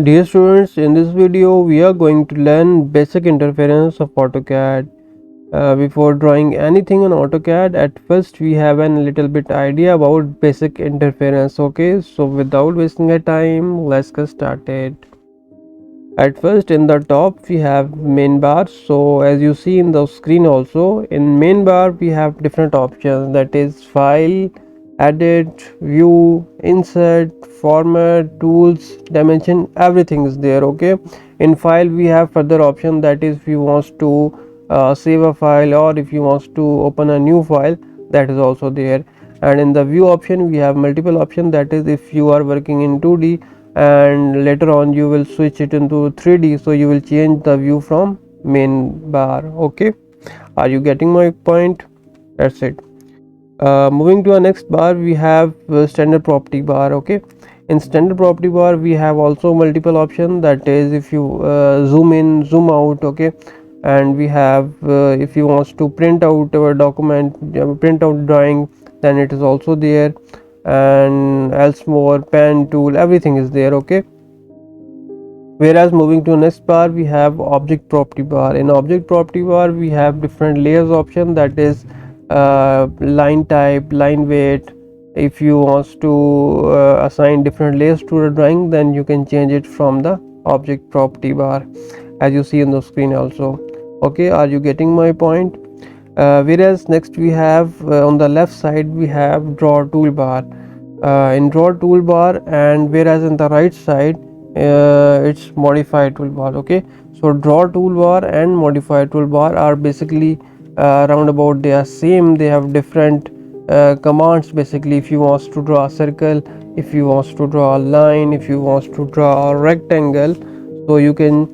Dear students, in this video we are going to learn basic interference of AutoCAD. Before drawing anything on AutoCAD, at first we have a little bit idea about basic interference. Okay, so without wasting a time, let's get started. At first, in the top we have main bar. So as you see in the screen also, in main bar we have different options, that is file, edit, view, insert, format, tools, dimension, everything is there. Okay, in file we have further option, that is if you want to save a file, or if you want to open a new file, that is also there. And in the view option we have multiple options, that is if you are working in 2D and later on you will switch it into 3D, so you will change the view from main bar. Okay, are you getting my point? That's it. Moving to our next bar, we have standard property bar. Okay, in standard property bar we have also multiple options, that is if you zoom in, zoom out. Okay, and we have if you want to print out our document, print out drawing, then it is also there. And else more, pen tool, everything is there. Okay, whereas moving to next bar we have object property bar. In object property bar we have different layers option, that is line type, line weight. If you want to assign different layers to the drawing, then you can change it from the object property bar, as you see on the screen also. Okay, are you getting my point? Whereas next we have on the left side we have draw toolbar. In draw toolbar, and whereas in the right side it's modify toolbar. Okay, so draw toolbar and modify toolbar are basically roundabout, they are same, they have different commands. Basically, if you want to draw a circle, if you want to draw a line, if you want to draw a rectangle, so you can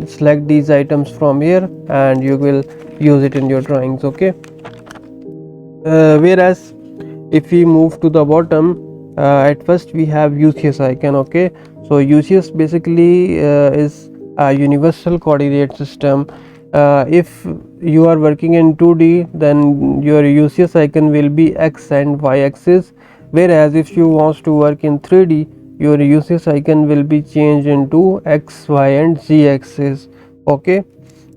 select these items from here and you will use it in your drawings. Okay, whereas if we move to the bottom, at first we have Ucs icon. Okay, so Ucs basically is a universal coordinate system. If you are working in 2D, then your Ucs icon will be x and y axis, whereas if you want to work in 3D, your Ucs icon will be changed into x, y and z axis. Okay,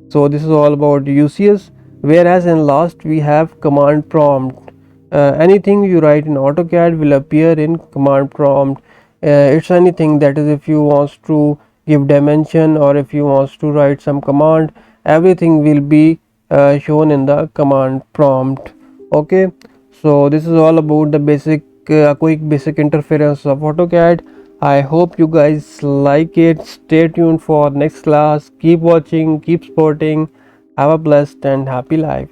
so this is all about Ucs. Whereas in last we have command prompt. Anything you write in AutoCAD will appear in command prompt. It's anything, that is if you want to give dimension, or if you want to write some command, everything will be shown in the command prompt. Okay, so this is all about the basic quick basic interference of AutoCAD. I hope you guys like it. Stay tuned for next class. Keep watching, keep supporting. Have a blessed and happy life.